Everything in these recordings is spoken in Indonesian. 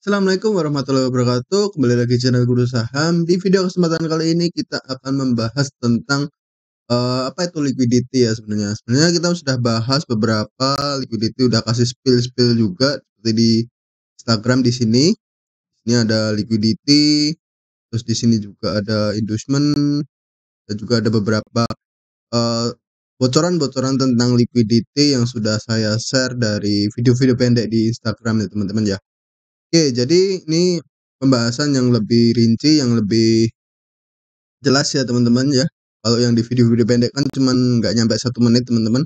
Assalamualaikum warahmatullahi wabarakatuh. Kembali lagi di channel Guru Saham. Di video kesempatan kali ini kita akan membahas tentang apa itu liquidity ya sebenarnya. Sebenarnya kita sudah bahas beberapa liquidity, udah kasih spill-spill juga seperti di Instagram di sini. Ini ada liquidity, terus di sini juga ada inducement dan juga ada beberapa eee, bocoran-bocoran tentang liquidity yang sudah saya share dari video-video pendek di Instagram ya teman-teman ya. Oke, jadi ini pembahasan yang lebih rinci, yang lebih jelas ya teman-teman ya. Kalau yang di video-video pendek kan cuman nggak nyampe 1 menit teman-teman.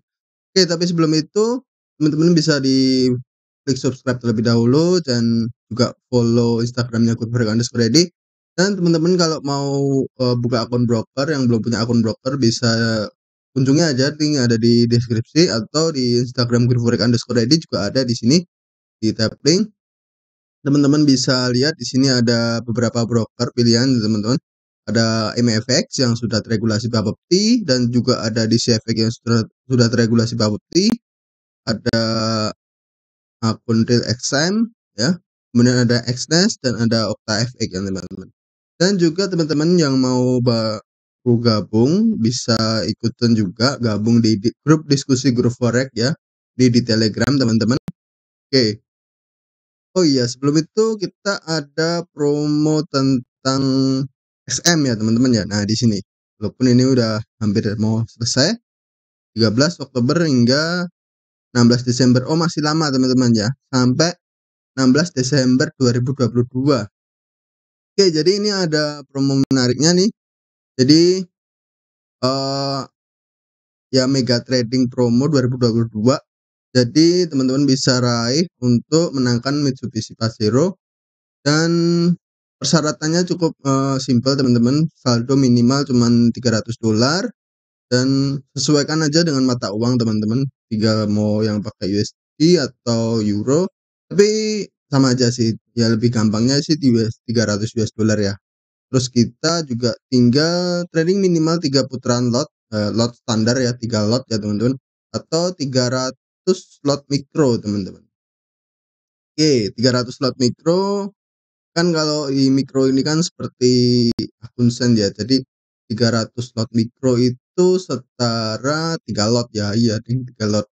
Oke, tapi sebelum itu teman-teman bisa di klik subscribe terlebih dahulu dan juga follow Instagramnya @goodforex_id. Dan teman-teman kalau mau buka akun broker, yang belum punya akun broker bisa kunjungi aja, link ada di deskripsi atau di Instagram @goodforex_id juga ada di sini, di tab link. Teman-teman bisa lihat di sini ada beberapa broker pilihan teman-teman. Ada MEFX yang sudah teregulasi Bapepti dan juga ada DCFX yang sudah teregulasi Bapepti. Ada akun Real XM ya. Kemudian ada Xnest dan ada OctaFX ya teman-teman. Dan juga teman-teman yang mau baru gabung bisa ikutan juga gabung di grup diskusi grup forex ya di Telegram teman-teman. Oke. Oh iya, sebelum itu kita ada promo tentang SM ya teman-teman ya. Nah di sini, walaupun ini udah hampir mau selesai, 13 Oktober hingga 16 Desember. Oh masih lama teman-teman ya, sampai 16 Desember 2022. Oke, jadi ini ada promo menariknya nih. Jadi eh ya Mega Trading Promo 2022. Jadi teman-teman bisa raih untuk menangkan Mitsubishi Pajero. Dan persyaratannya cukup simpel teman-teman, saldo minimal cuman $300 dan sesuaikan aja dengan mata uang teman-teman, mau yang pakai USD atau euro, tapi sama aja sih, ya lebih gampangnya sih di $300 ya. Terus kita juga tinggal trading minimal 3 putaran lot, lot standar ya, 3 lot ya teman-teman, atau 300 lot mikro teman-teman. Oke, 300 lot mikro. Kan kalau di mikro ini kan seperti akun sen ya, jadi 300 lot mikro itu setara 3 lot ya, iya ding 3 lot.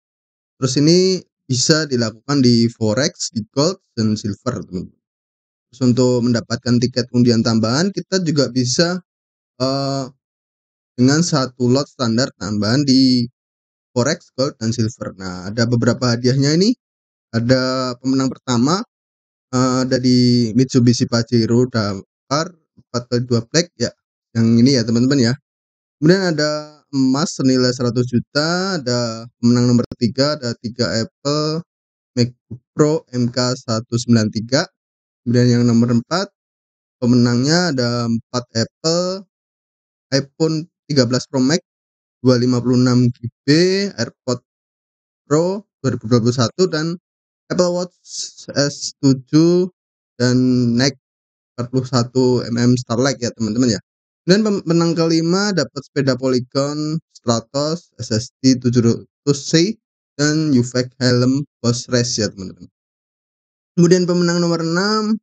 Terus ini bisa dilakukan di forex, di gold, dan silver teman-teman. Terus untuk mendapatkan tiket undian tambahan kita juga bisa eee, dengan 1 lot standar tambahan di forex, gold, dan silver. Nah ada beberapa hadiahnya ini, ada pemenang pertama ada di Mitsubishi Pajero Dakar 4x2 Black ya, yang ini ya teman-teman ya. Kemudian ada emas senilai 100 juta, ada pemenang nomor 3, ada 3 Apple MacBook Pro MK193. Kemudian yang nomor 4 pemenangnya ada 4 Apple iPhone 13 Pro Max 256 GB, AirPods Pro 2021 dan Apple Watch S7 dan Nike 41 Starlight ya teman-teman ya. Dan pemenang kelima dapat sepeda Polygon Stratos SSD 700C dan UVEC helm Boss Race ya teman-teman. Kemudian pemenang nomor 6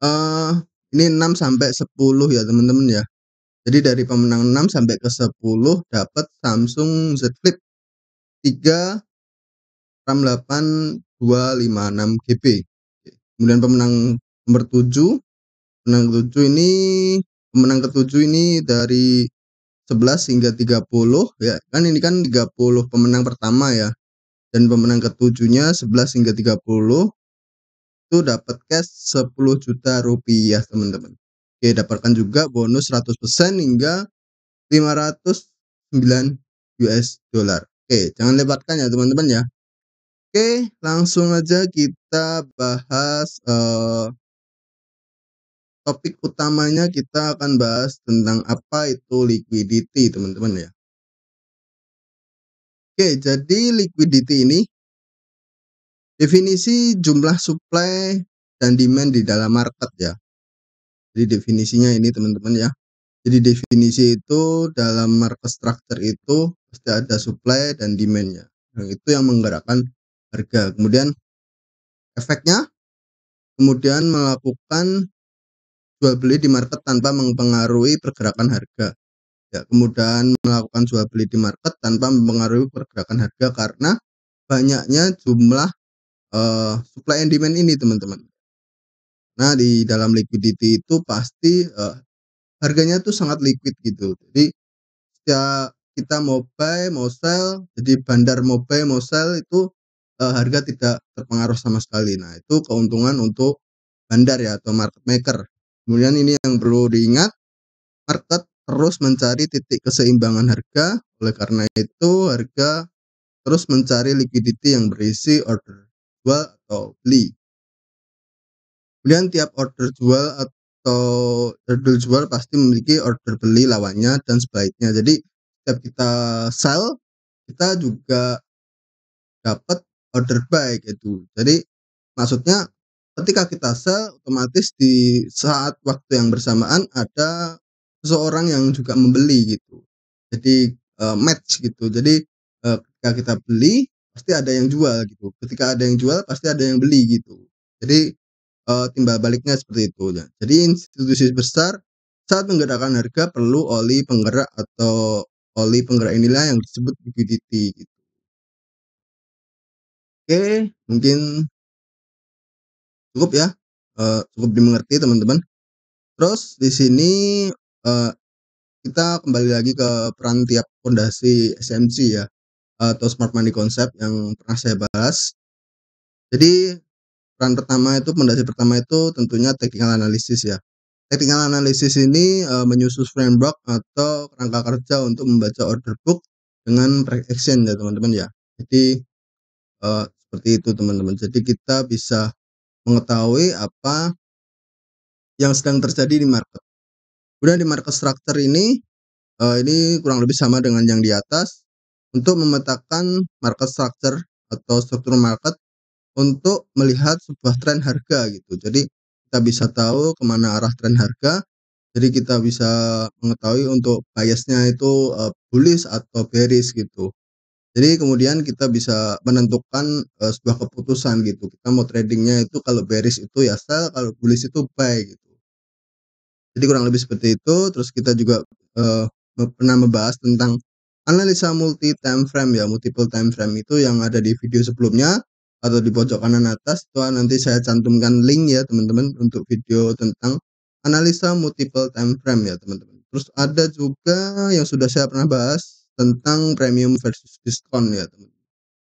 eh ini 6 sampai 10 ya teman-teman ya. Jadi dari pemenang 6 sampai ke 10 dapat Samsung Z Flip 3 RAM 8 256 GB. Kemudian pemenang nomor 7 pemenang ketujuh ini dari 11 hingga 30 ya. Kan ini kan 30 pemenang pertama ya. Dan pemenang ketujuhnya 11 hingga 30 itu dapat cash 10 juta rupiah teman-teman. Oke, dapatkan juga bonus 100% hingga 509 US dollar. Oke, jangan lewatkan ya teman-teman ya. Oke, langsung aja kita bahas topik utamanya. Kita akan bahas tentang apa itu liquidity teman-teman ya. Oke, jadi liquidity ini definisi jumlah supply dan demand di dalam market ya. Jadi definisinya ini teman-teman ya. Jadi definisi itu dalam market structure itu pasti ada supply dan demand-nya. Nah, itu yang menggerakkan harga. Kemudian efeknya kemudian melakukan jual beli di market tanpa mempengaruhi pergerakan harga. Ya, kemudahan melakukan jual beli di market tanpa mempengaruhi pergerakan harga karena banyaknya jumlah, supply and demand ini, teman-teman. Nah, di dalam liquidity itu pasti, harganya tuh sangat liquid gitu. Jadi setiap kita mau buy, mau sell, jadi bandar mau buy, mau sell itu, harga tidak terpengaruh sama sekali. Nah, itu keuntungan untuk bandar ya atau market maker. Kemudian ini yang perlu diingat, market terus mencari titik keseimbangan harga, oleh karena itu harga terus mencari liquidity yang berisi order jual atau beli. Kemudian tiap order jual atau order jual pasti memiliki order beli lawannya dan sebaliknya. Jadi setiap kita sell, kita juga dapat order buy gitu. Jadi maksudnya ketika kita sell otomatis di saat waktu yang bersamaan ada seseorang yang juga membeli gitu. Jadi, match gitu. Jadi, ketika kita beli pasti ada yang jual gitu. Ketika ada yang jual pasti ada yang beli gitu. Jadi, timbal baliknya seperti itu ya. Jadi institusi besar saat menggerakkan harga perlu oli penggerak atau oli penggerak inilah yang disebut liquidity gitu. Oke, mungkin cukup ya, cukup dimengerti teman-teman. Terus di sini, eee, kita kembali lagi ke peran tiap pondasi SMC ya, atau Smart Money Concept yang pernah saya bahas. Jadi peran pertama itu pondasi pertama itu tentunya technical analysis ya. Technical analysis ini, menyusun framework atau kerangka kerja untuk membaca order book dengan price action ya teman-teman ya. Jadi, seperti itu teman-teman. Jadi kita bisa mengetahui apa yang sedang terjadi di market. Kemudian di market structure ini kurang lebih sama dengan yang di atas, untuk memetakan market structure atau struktur market untuk melihat sebuah tren harga gitu. Jadi kita bisa tahu kemana arah tren harga, jadi kita bisa mengetahui untuk biasnya itu, bullish atau bearish gitu. Jadi kemudian kita bisa menentukan, sebuah keputusan gitu, kita mau tradingnya itu kalau bearish itu ya sell, kalau bullish itu buy gitu. Jadi kurang lebih seperti itu, terus kita juga, eee, pernah membahas tentang analisa multi time frame ya, multiple time frame itu yang ada di video sebelumnya atau di pojok kanan atas, itu nanti saya cantumkan link ya teman-teman untuk video tentang analisa multiple time frame ya teman-teman. Terus ada juga yang sudah saya pernah bahas tentang premium versus diskon ya teman.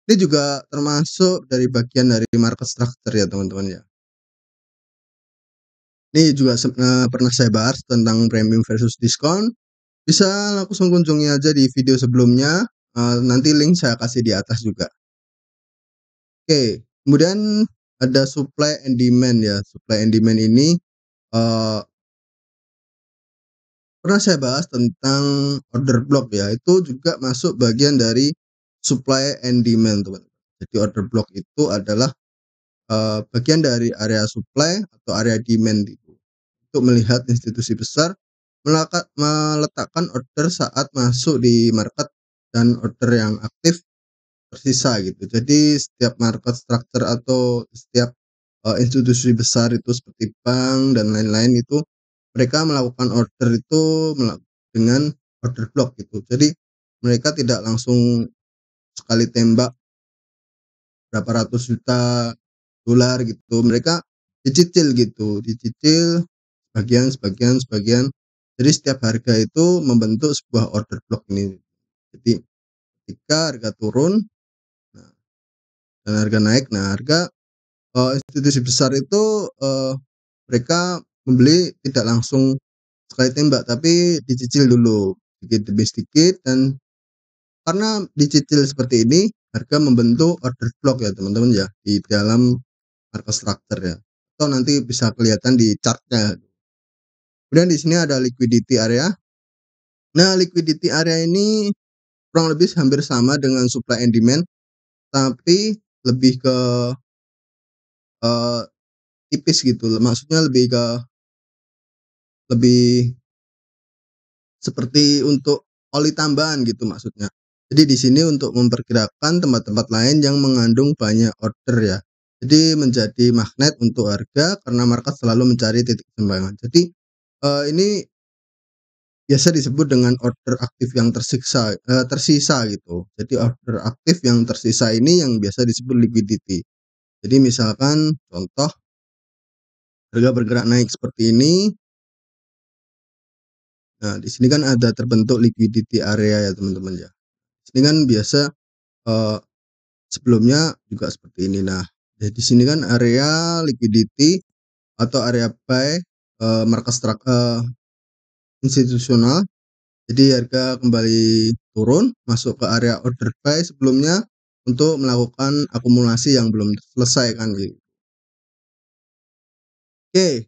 Ini juga termasuk dari bagian dari market structure ya teman-teman ya. Ini juga pernah saya bahas tentang premium versus diskon, bisa langsung kunjungi aja di video sebelumnya, nanti link saya kasih di atas juga. Oke, kemudian ada supply and demand ya, supply and demand ini, eee, pernah saya bahas tentang order block ya, itu juga masuk bagian dari supply and demand teman. Jadi order block itu adalah, bagian dari area supply atau area demand gitu. Untuk melihat institusi besar meletakkan order saat masuk di market dan order yang aktif tersisa gitu. Jadi setiap market structure atau setiap, institusi besar itu seperti bank dan lain-lain itu mereka melakukan order itu dengan order block gitu. Jadi mereka tidak langsung sekali tembak berapa ratus juta dolar gitu, mereka dicicil gitu, dicicil sebagian sebagian sebagian. Jadi setiap harga itu membentuk sebuah order block ini. Jadi ketika harga turun, nah dan harga naik, nah harga, institusi besar itu, mereka membeli tidak langsung sekali tembak, tapi dicicil dulu sedikit demi sedikit dan karena dicicil seperti ini, harga membentuk order block ya teman-teman ya, di dalam market structure ya, atau nanti bisa kelihatan di chart-nya. Kemudian di sini ada liquidity area. Nah, liquidity area ini kurang lebih hampir sama dengan supply and demand, tapi lebih ke, eee, tipis gitu, maksudnya lebih seperti untuk oli tambahan gitu maksudnya. Jadi di sini untuk memperkirakan tempat-tempat lain yang mengandung banyak order ya. Jadi menjadi magnet untuk harga karena market selalu mencari titik keseimbangan. Jadi, ini biasa disebut dengan order aktif yang tersisa gitu. Jadi order aktif yang tersisa ini yang biasa disebut liquidity. Jadi misalkan contoh harga bergerak naik seperti ini, nah di sini kan ada terbentuk liquidity area ya teman-teman ya. Di sini kan biasa, eee, sebelumnya juga seperti ini. Nah, di sini kan area liquidity atau area buy, market institusional. Jadi harga kembali turun masuk ke area order buy sebelumnya untuk melakukan akumulasi yang belum selesai kan gitu. Oke,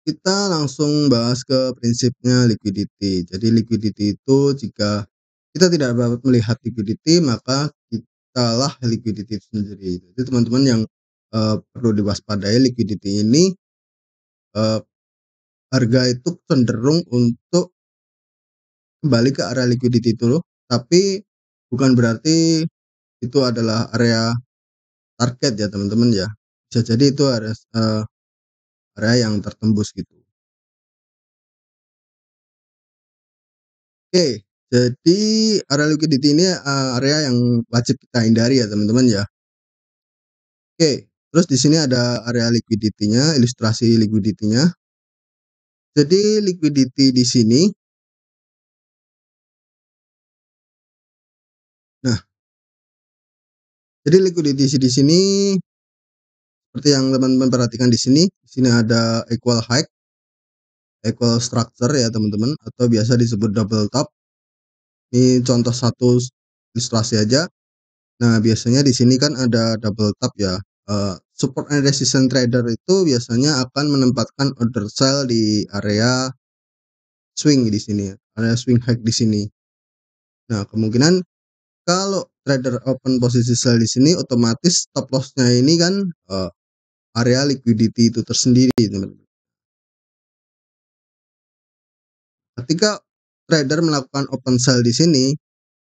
kita langsung bahas ke prinsipnya liquidity. Jadi liquidity itu jika kita tidak dapat melihat liquidity maka kitalah liquidity itu sendiri. Jadi teman-teman yang, perlu diwaspadai liquidity ini, eee, harga itu cenderung untuk kembali ke area liquidity itu, tapi bukan berarti itu adalah area target ya teman-teman ya. Bisa jadi itu area yang tertembus gitu. Oke, jadi area liquidity ini, area yang wajib kita hindari ya teman-teman ya. Oke, terus di sini ada area liquidity-nya, ilustrasi liquidity-nya. Jadi liquidity di sini, nah jadi liquidity di sini seperti yang teman-teman perhatikan di sini ada equal height, equal structure ya teman-teman atau biasa disebut double top. Ini contoh satu ilustrasi aja. Nah, biasanya di sini kan ada double top ya, support and resistance trader itu biasanya akan menempatkan order sell di area swing di sini ya, area swing high di sini. Nah, kemungkinan kalau trader open posisi sell di sini otomatis stop loss-nya ini kan, area liquidity itu tersendiri, teman-teman. Ketika trader melakukan open sell di sini,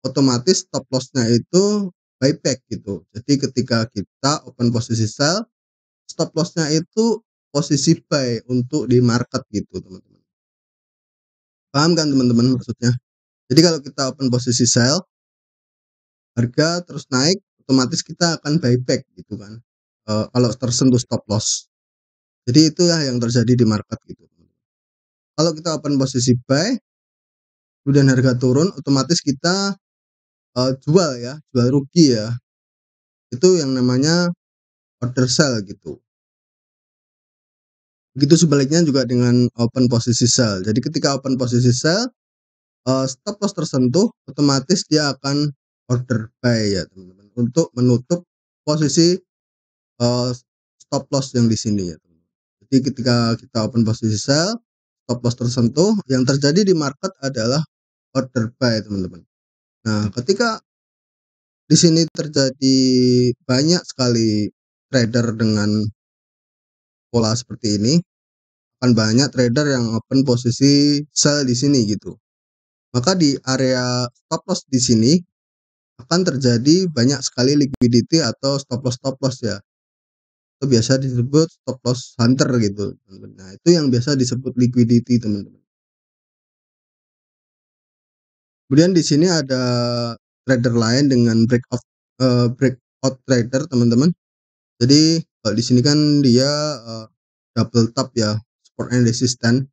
otomatis stop loss-nya itu buyback gitu. Jadi ketika kita open posisi sell, stop loss-nya itu posisi buy untuk di market gitu teman-teman. Paham kan teman-teman maksudnya? Jadi kalau kita open posisi sell, harga terus naik, otomatis kita akan buyback gitu kan, kalau tersentuh stop loss. Jadi itu ya yang terjadi di market gitu. Kalau kita open posisi buy, kemudian harga turun, otomatis kita, jual ya, jual rugi ya. Itu yang namanya order sell gitu. Begitu sebaliknya juga dengan open posisi sell. Jadi ketika open posisi sell, stop loss tersentuh, otomatis dia akan order buy ya teman-teman, untuk menutup posisi, stop loss yang di sini ya teman. Jadi ketika kita open posisi sell, stop loss tersentuh, yang terjadi di market adalah order buy teman-teman. Nah, ketika di sini terjadi banyak sekali trader dengan pola seperti ini, akan banyak trader yang open posisi sell di sini gitu. Maka di area stop loss di sini akan terjadi banyak sekali liquidity atau stop loss ya. Itu biasa disebut stop loss hunter gitu, teman-teman. Nah, itu yang biasa disebut liquidity, teman-teman. Kemudian di sini ada trader lain dengan breakout trader, teman-teman. Jadi kalau di sini kan dia, double top ya, support and resistance.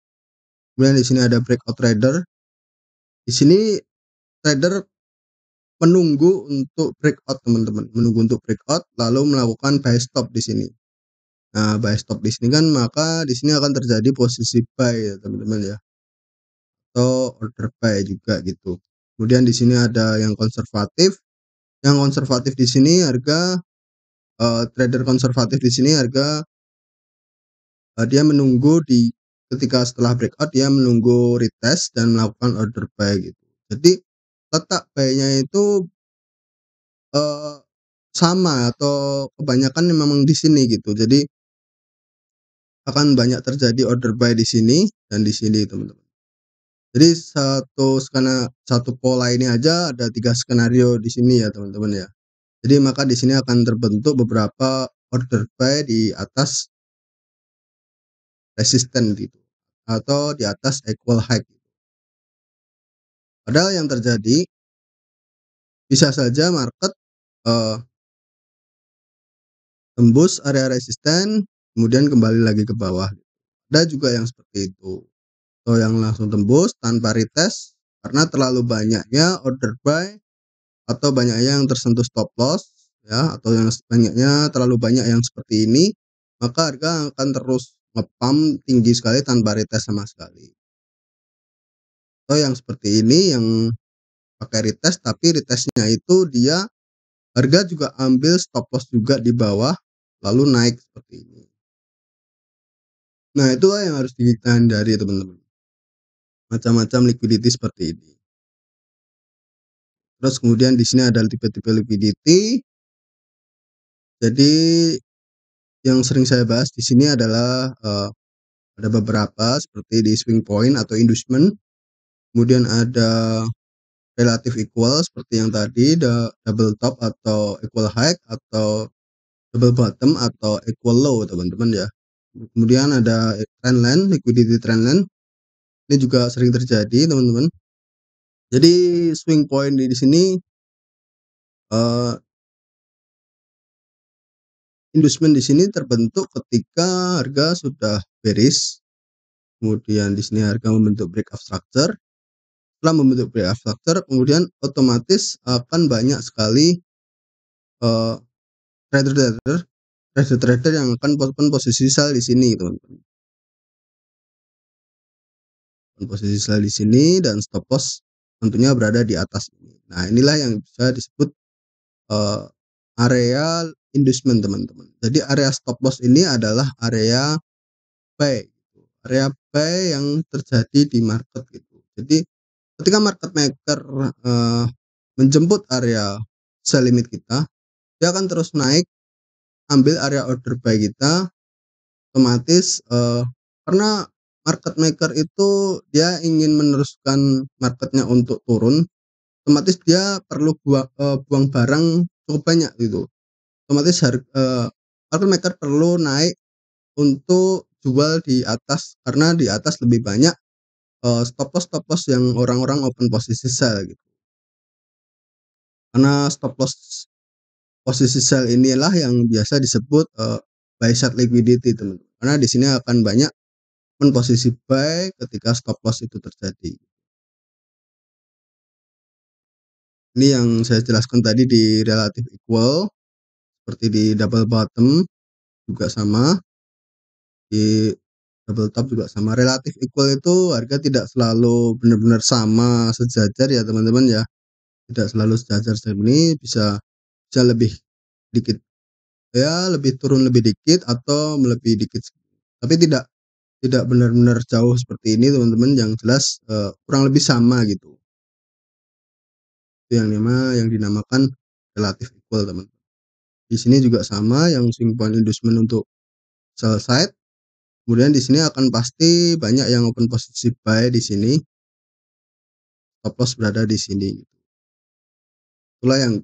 Kemudian di sini ada breakout trader. Di sini trader menunggu untuk breakout teman-teman, menunggu untuk breakout lalu melakukan buy stop di sini. Nah, buy stop di sini kan maka di sini akan terjadi posisi buy ya teman-teman ya, atau order buy juga gitu. Kemudian di sini ada yang konservatif. Yang konservatif di sini harga, trader konservatif di sini harga, dia menunggu ketika setelah breakout dia menunggu retest dan melakukan order buy gitu. Jadi letak buy-nya itu, eee, sama atau kebanyakan memang di sini gitu. Jadi akan banyak terjadi order buy di sini dan di sini teman-teman. Jadi satu pola ini aja ada 3 skenario di sini ya teman-teman ya. Jadi maka di sini akan terbentuk beberapa order buy di atas resisten gitu, atau di atas equal high. Padahal yang terjadi bisa saja market, eee, tembus area resisten, kemudian kembali lagi ke bawah. Ada juga yang seperti itu, atau yang langsung tembus tanpa retest karena terlalu banyaknya order buy atau banyaknya yang tersentuh stop loss ya, atau yang banyaknya terlalu banyak yang seperti ini, maka harga akan terus nge-pump tinggi sekali tanpa retest sama sekali. Atau yang seperti ini yang pakai retest, tapi retestnya itu dia harga juga ambil stop loss juga di bawah, lalu naik seperti ini. Nah, itulah yang harus kita hindari teman-teman, macam-macam liquidity seperti ini. Terus kemudian di sini ada tipe-tipe liquidity. Jadi yang sering saya bahas di sini adalah, ada beberapa seperti di swing point atau inducement, kemudian ada relative equal seperti yang tadi, double top atau equal high, atau double bottom atau equal low teman-teman ya. Kemudian ada trend line, liquidity trend line, ini juga sering terjadi teman-teman. Jadi swing point di sini, inducement di sini terbentuk ketika harga sudah bearish, kemudian di sini harga membentuk breakout structure. Setelah membentuk breakout structure, kemudian otomatis akan banyak sekali eee, trader-trader trader-trader yang akan open posisi sell di sini teman-teman. Posisi sell di sini dan stop loss tentunya berada di atas ini. Nah, inilah yang bisa disebut eee, area inducement teman-teman. Jadi area stop loss ini adalah area buy gitu, area buy yang terjadi di market gitu. Jadi ketika market maker menjemput area sell limit kita, dia akan terus naik, ambil area order buy kita, otomatis karena market maker itu dia ingin meneruskan marketnya untuk turun, otomatis dia perlu buang barang cukup banyak gitu. Otomatis market maker perlu naik untuk jual di atas, karena di atas lebih banyak stop loss yang orang-orang open posisi sell gitu. Karena stop loss posisi sell inilah yang biasa disebut buy side liquidity teman-teman. Karena di sini akan banyak open posisi buy ketika stop loss itu terjadi. Ini yang saya jelaskan tadi di relative equal, seperti di double bottom juga sama, di double top juga sama. Relative equal itu harga tidak selalu benar-benar sama sejajar ya teman-teman ya. Tidak selalu sejajar seperti ini, bisa bisa lebih dikit ya, lebih turun lebih dikit atau lebih dikit. Tapi tidak benar-benar jauh seperti ini teman-teman, yang jelas kurang lebih sama gitu. Itu yang dinamakan relative equal teman. Di sini juga sama, yang swing point inducement untuk sell side. Kemudian di sini akan pasti banyak yang open posisi buy di sini, stop loss berada di sini. Itulah yang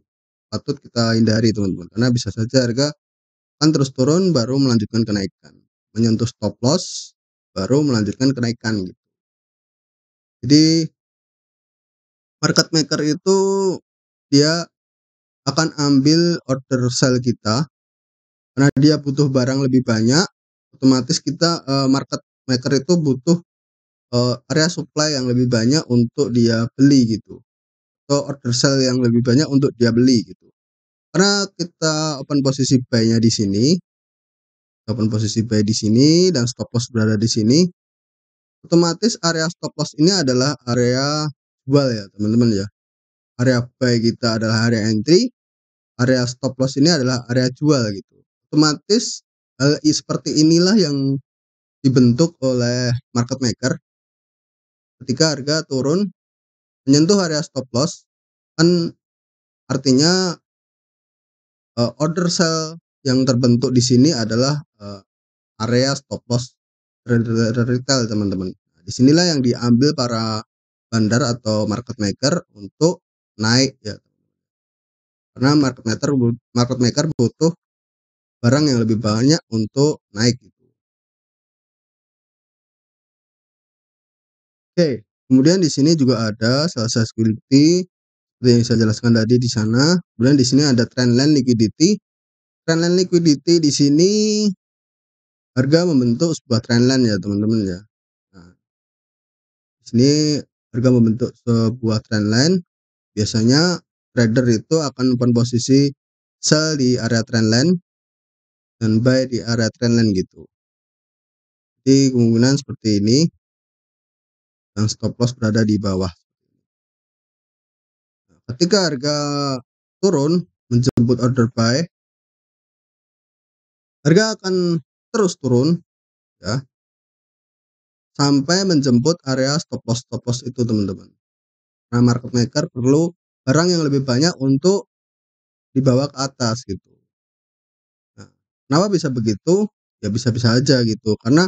patut kita hindari teman-teman, karena bisa saja harga akan terus turun baru melanjutkan kenaikan, menyentuh stop loss baru melanjutkan kenaikan gitu. Jadi market maker itu dia akan ambil order sell kita karena dia butuh barang lebih banyak, otomatis kita market maker itu butuh area supply yang lebih banyak untuk dia beli gitu, atau order sell yang lebih banyak untuk dia beli gitu. Karena kita open posisi buy-nya di sini, open posisi buy di sini dan stop loss berada di sini, otomatis area stop loss ini adalah area jual ya teman-teman ya. Area buy kita adalah area entry, area stop loss ini adalah area jual gitu. Otomatis hal seperti inilah yang dibentuk oleh market maker ketika harga turun menyentuh area stop loss, kan artinya order sell yang terbentuk di sini adalah area stop loss retail teman-teman. Nah, di sinilah yang diambil para bandar atau market maker untuk naik ya. karena market maker butuh barang yang lebih banyak untuk naik gitu. Oke, kemudian di sini juga ada salah satu liquidity seperti yang saya jelaskan tadi di sana. Kemudian di sini ada trendline liquidity. Trendline liquidity di sini harga membentuk sebuah trendline ya teman-teman ya. Nah, di sini harga membentuk sebuah trendline. Biasanya trader itu akan open posisi sell di area trendline dan buy di area trendline gitu. Jadi kemungkinan seperti ini, yang stop loss berada di bawah. Ketika harga turun menjemput order buy, harga akan terus turun ya sampai menjemput area stop loss itu teman-teman. Nah, market maker perlu barang yang lebih banyak untuk dibawa ke atas gitu. Nah, kenapa bisa begitu? Ya bisa-bisa aja gitu. Karena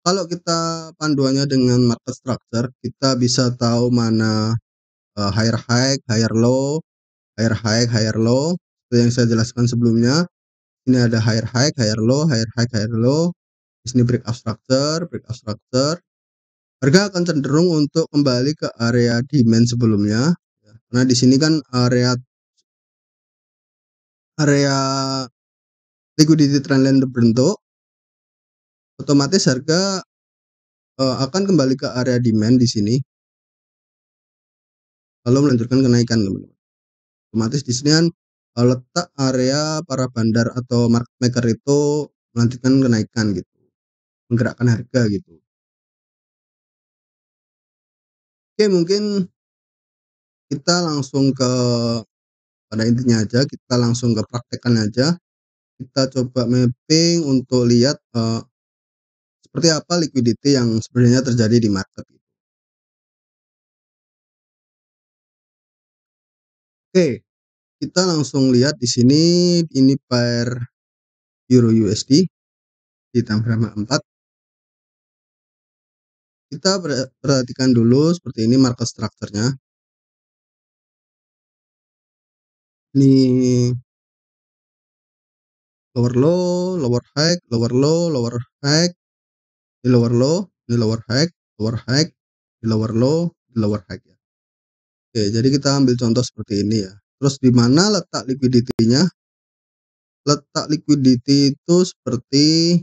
kalau kita panduannya dengan market structure, kita bisa tahu mana higher high, higher low, higher high, higher low. Seperti yang saya jelaskan sebelumnya, ini ada higher high, higher low, higher high, higher low. Di sini breakout structure, breakout structure. Harga akan cenderung untuk kembali ke area demand sebelumnya. Karena di sini kan area liquidity trendline terbentuk, otomatis harga akan kembali ke area demand di sini, lalu melanjutkan kenaikan teman-teman. Otomatis di sini kan letak area para bandar atau market maker itu melanjutkan kenaikan gitu, menggerakkan harga gitu. Oke, mungkin kita langsung ke pada intinya aja, kita langsung ke praktekan aja. Kita coba mapping untuk lihat seperti apa liquidity yang sebenarnya terjadi di market. Oke, kita langsung lihat di sini ini pair Euro USD di time frame 4. Kita perhatikan dulu seperti ini market structure-nya. Ini lower low, lower high, lower low, lower high, ini lower low, ini lower high, lower high, di lower low, di lower high ya. Oke, jadi kita ambil contoh seperti ini ya. Terus di mana letak liquidity-nya? Letak liquidity itu seperti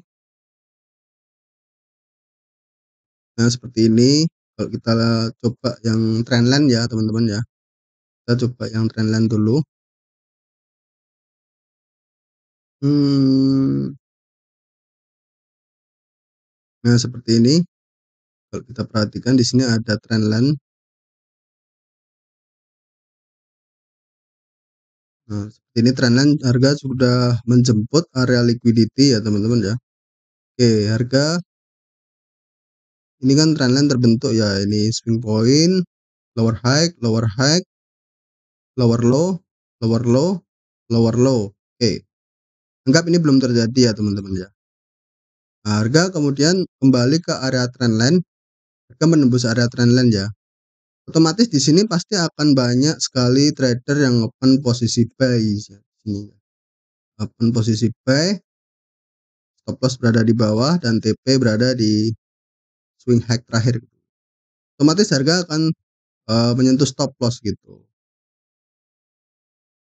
seperti ini. Kalau kita coba yang trendline ya teman-teman ya. Kita coba yang trendline dulu. Nah, seperti ini. Kalau kita perhatikan di sini ada trendline. Nah, seperti ini trendline harga sudah menjemput area liquidity ya teman-teman ya. Oke, harga ini kan trendline terbentuk ya, ini swing point, lower high, lower high, lower low, lower low, lower low. Oke, anggap ini belum terjadi ya teman-teman ya. Nah, harga kemudian kembali ke area trendline, harga menembus area trendline ya. Otomatis di sini pasti akan banyak sekali trader yang open posisi buy ya, sini. Open posisi buy, stop loss berada di bawah dan TP berada di swing high terakhir. Otomatis harga akan menyentuh stop loss gitu.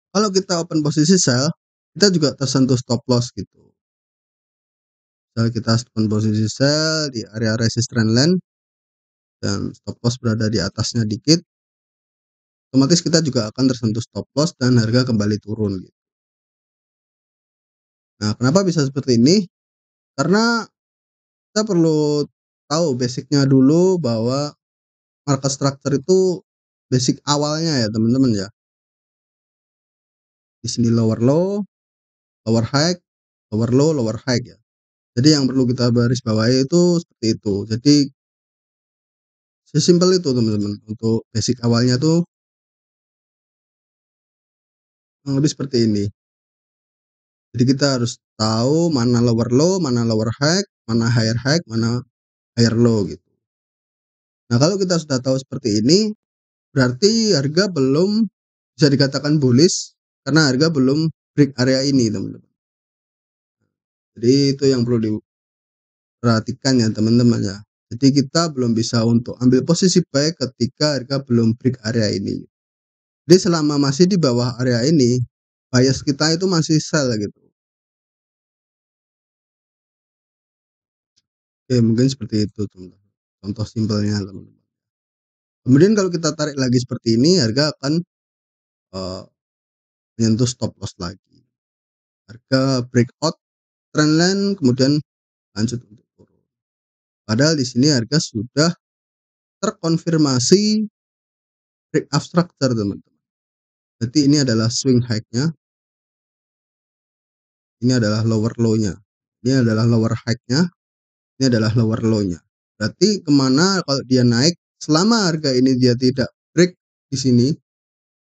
Kalau kita open posisi sell, kita juga tersentuh stop loss gitu. Misal kita open posisi sell di area resist trendline dan stop loss berada di atasnya dikit, otomatis kita juga akan tersentuh stop loss dan harga kembali turun gitu. Nah, kenapa bisa seperti ini? Karena kita perlu tahu basicnya dulu bahwa market structure itu basic awalnya ya teman-teman ya. Di sini lower low, lower high, lower low, lower high ya. Jadi yang perlu kita baris bawahi itu seperti itu. Jadi sesimpel itu teman-teman. Untuk basic awalnya tuh lebih seperti ini. Jadi kita harus tahu mana lower low, mana lower high, mana higher high, mana higher low gitu. Nah, kalau kita sudah tahu seperti ini, berarti harga belum bisa dikatakan bullish karena harga belum break area ini, teman-teman. Jadi itu yang perlu diperhatikan ya, teman-teman ya. Jadi kita belum bisa untuk ambil posisi buy ketika harga belum break area ini. Jadi selama masih di bawah area ini, bias kita itu masih sell gitu. Oke, mungkin seperti itu teman-teman. Contoh simpelnya teman-teman. Kemudian kalau kita tarik lagi seperti ini, harga akan uh, menyentuh stop loss lagi. Harga breakout trendline kemudian lanjut untuk turun. Padahal di sini harga sudah terkonfirmasi breakout structure teman-teman. Jadi ini adalah swing high-nya, ini adalah lower low-nya. Ini adalah lower high-nya, ini adalah lower low-nya. Berarti kemana kalau dia naik, selama harga ini dia tidak break di sini,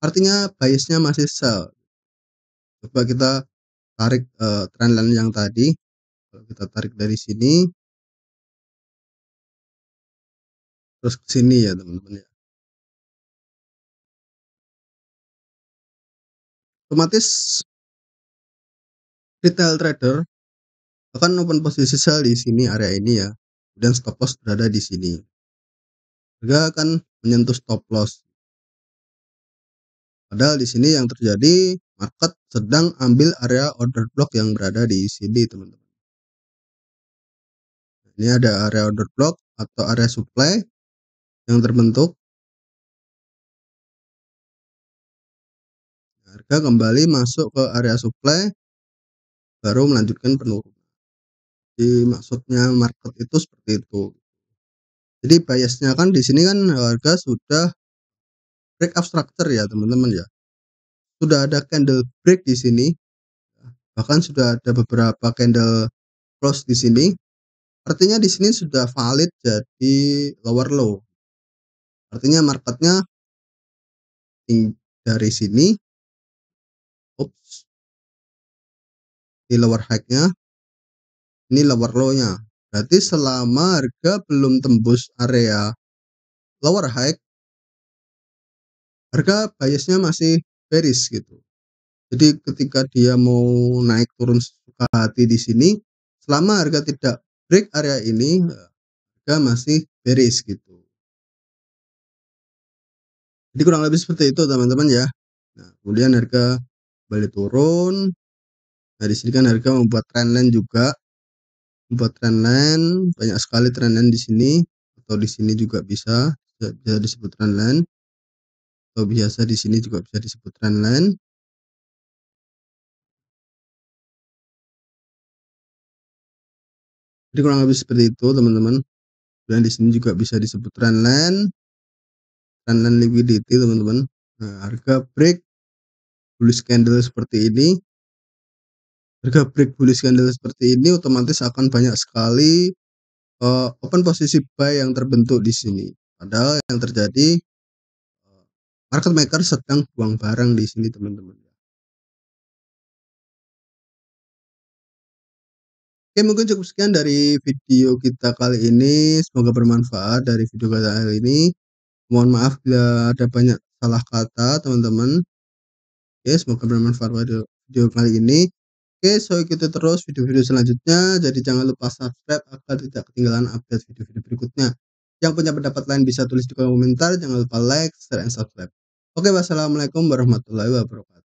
artinya biasnya masih sell. Coba kita tarik trendline yang tadi, kalau kita tarik dari sini terus ke sini ya teman-teman ya. Otomatis retail trader akan open posisi sell di sini area ini ya. Dan stop loss berada di sini. Harga akan menyentuh stop loss. Padahal di sini yang terjadi market sedang ambil area order block yang berada di sini teman-teman. Ini ada area order block atau area supply yang terbentuk. Harga kembali masuk ke area supply baru melanjutkan penurunan. Jadi maksudnya market itu seperti itu. Jadi biasnya kan di sini kan harga sudah breakout structure ya teman-teman ya. Sudah ada candle break di sini. Bahkan sudah ada beberapa candle close di sini. Artinya di sini sudah valid jadi lower low. Artinya marketnya dari sini, di lower high-nya, ini lower low-nya. Berarti selama harga belum tembus area lower high, harga biasnya masih bearish gitu. Jadi ketika dia mau naik turun suka hati di sini, selama harga tidak break area ini, harga masih bearish gitu. Jadi kurang lebih seperti itu teman-teman ya. Nah, kemudian harga balik turun. Nah, di sini kan harga membuat trendline juga. Membuat trendline, banyak sekali trendline di sini atau di sini juga bisa disebut trendline. Atau biasa di sini juga bisa disebut trendline. Jadi kurang lebih seperti itu teman-teman. Dan di sini juga bisa disebut trendline liquidity teman-teman. Nah, harga break bullish candle seperti ini, otomatis akan banyak sekali open posisi buy yang terbentuk di sini. Padahal yang terjadi market maker sedang buang barang di sini teman-teman. Oke, mungkin cukup sekian dari video kita kali ini. Semoga bermanfaat dari video kita kali ini. Mohon maaf bila ada banyak salah kata teman-teman. Oke, semoga bermanfaat video kali ini. Oke, so ikuti terus video-video selanjutnya. Jadi jangan lupa subscribe agar tidak ketinggalan update video-video berikutnya. Yang punya pendapat lain bisa tulis di kolom komentar. Jangan lupa like, share, and subscribe. Oke, wassalamualaikum warahmatullahi wabarakatuh.